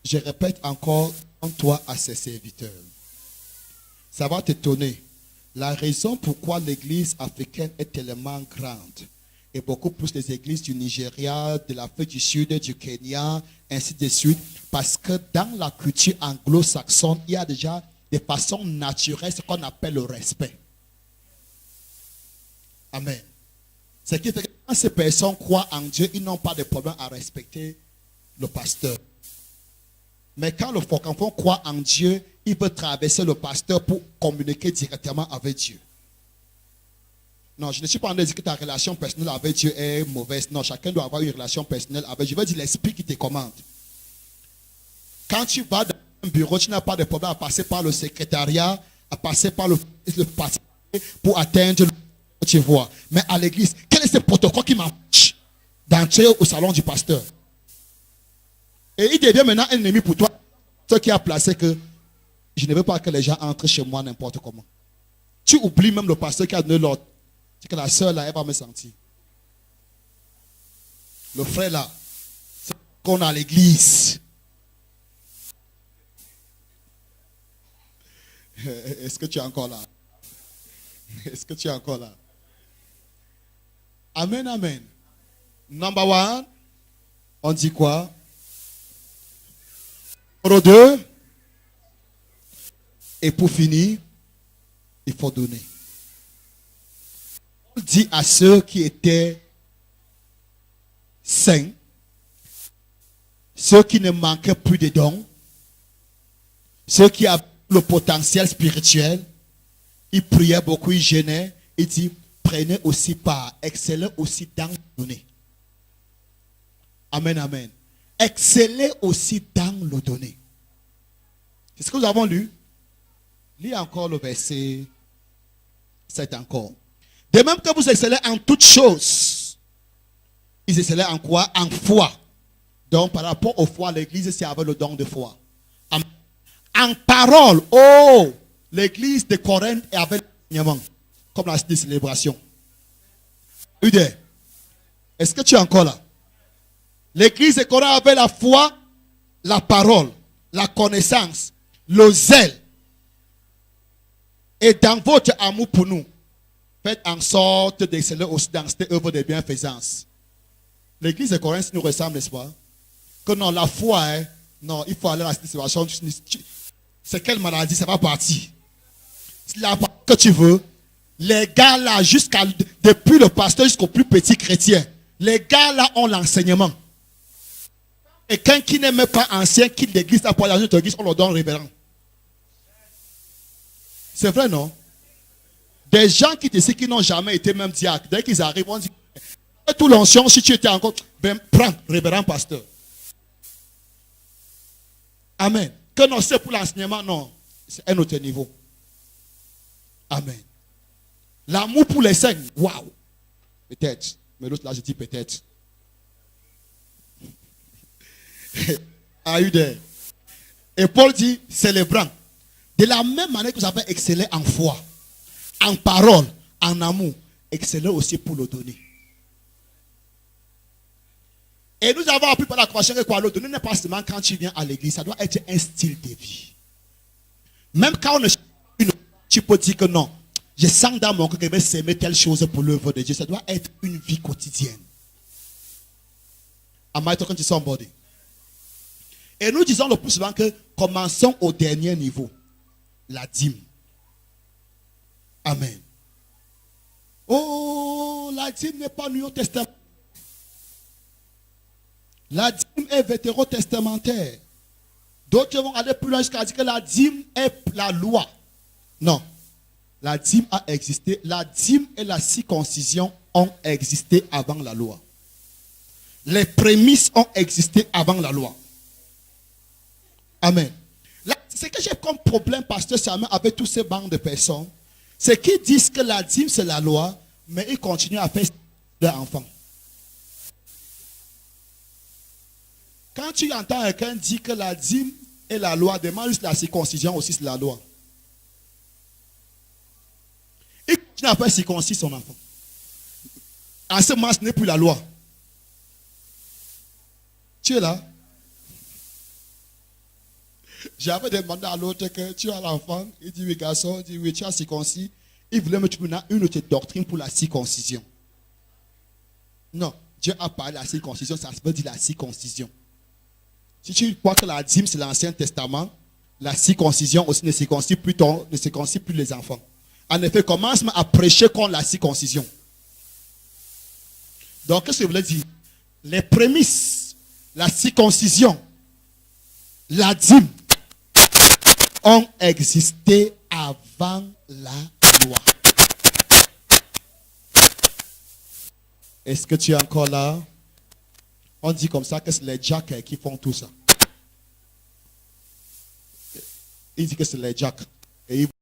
Je répète encore, toi à ses serviteurs. Ça va t'étonner. La raison pourquoi l'église africaine est tellement grande, et beaucoup plus les églises du Nigeria, de l'Afrique du Sud, du Kenya, ainsi de suite, parce que dans la culture anglo-saxonne, il y a déjà des façons naturelles, ce qu'on appelle le respect. Amen. Ce qui fait que quand ces personnes croient en Dieu, ils n'ont pas de problème à respecter le pasteur. Mais quand le francophone croit en Dieu, il peut traverser le pasteur pour communiquer directement avec Dieu. Non, je ne suis pas en train de dire que ta relation personnelle avec Dieu est mauvaise. Non, chacun doit avoir une relation personnelle avec Dieu. Je veux dire l'esprit qui te commande. Quand tu vas dans un bureau, tu n'as pas de problème à passer par le secrétariat, à passer par le parti pour atteindre le que tu vois. Mais à l'église, quel est ce protocole qui m'empêche d'entrer au salon du pasteur? Et il devient maintenant un ennemi pour toi. Ce qui a placé que je ne veux pas que les gens entrent chez moi n'importe comment. Tu oublies même le pasteur qui a donné l'ordre. C'est que la soeur là, elle va me sentir. Le frère là, c'est qu'on a à l'église. Est-ce que tu es encore là? Est-ce que tu es encore là? Amen, amen. Number one, on dit quoi? Numéro 2, et pour finir, il faut donner. On dit à ceux qui étaient saints, ceux qui ne manquaient plus de dons, ceux qui avaient le potentiel spirituel, ils priaient beaucoup, ils jeûnaient, ils disent, prenez aussi part, excellez aussi dans le donner. Amen, amen. Excellez aussi dans le donner. C'est ce que nous avons lu. Lis encore le verset 7 encore. De même que vous excellez en toutes choses, ils excellaient en quoi? En foi. Donc par rapport aux foi, l'église c'est avec le don de foi. En parole, oh, l'église de Corinthe est avec l'enseignement, comme la célébration. Ude, est-ce que tu es encore là? L'église de Corinthe avait la foi, la parole, la connaissance, le zèle. Et dans votre amour pour nous, faites en sorte d'exceller aussi dans cette œuvre de bienfaisance. L'église de Corinthe nous ressemble, n'est-ce pas? Que non, la foi, hein, non, il faut aller à la situation. C'est quelle maladie, ça va partir. La que tu veux, les gars là, depuis le pasteur jusqu'au plus petit chrétien, les gars là ont l'enseignement. Et quelqu'un qui n'aime pas ancien, quitte l'église, à pour la église, on leur donne révérend. C'est vrai, non? Des gens qui te disent qui n'ont jamais été même diacres, dès qu'ils arrivent, on dit, tout l'ancien, si tu étais encore, ben, prends, révérend pasteur. Amen. Que non, c'est pour l'enseignement, non. C'est un autre niveau. Amen. L'amour pour les saints, waouh. Peut-être. Mais l'autre là, je dis peut-être. Are you there? Et Paul dit, célébrant. De la même manière que vous avez excellé en foi, en parole, en amour, excellez aussi pour le donner. Et nous avons appris par la croissance que quoi, le donner n'est pas seulement quand tu viens à l'église, ça doit être un style de vie. Même quand on ne tu peux dire que non, je sens dans mon cœur que je vais s'aimer telle chose pour l'œuvre de Dieu. Ça doit être une vie quotidienne. Am I talking to somebody? Et nous disons le plus souvent que commençons au dernier niveau. La dîme. Amen. Oh, la dîme n'est pas Nouveau Testament. La dîme est vétérotestamentaire. D'autres vont aller plus loin jusqu'à dire que la dîme est la loi. Non. La dîme a existé. La dîme et la circoncision ont existé avant la loi. Les prémices ont existé avant la loi. Amen. Ce que j'ai comme problème, pasteur Samuel, avec tous ces bancs de personnes, c'est qu'ils disent que la dîme c'est la loi, mais ils continuent à faire leurs enfants. Quand tu entends quelqu'un dire que la dîme est la loi, demande juste la circoncision aussi c'est la loi. Il continue à faire circoncire son enfant. En ce moment, ce n'est plus la loi. Tu es là? J'avais demandé à l'autre que tu as l'enfant. Il dit oui, garçon. Il dit oui, tu as circoncis. Il voulait me trouver une autre doctrine pour la circoncision. Non, Dieu a parlé de la circoncision, ça veut dire la circoncision. Si tu crois que la dîme c'est l'Ancien Testament, la circoncision aussi ne circoncit plus les enfants. En effet, commence à prêcher contre la circoncision. Donc, qu'est-ce que je voulais dire? Les prémices, la circoncision, la dîme ont existé avant la loi. Est-ce que tu es encore là? On dit comme ça que c'est les jacks qui font tout ça. Il dit que c'est les jacks. Et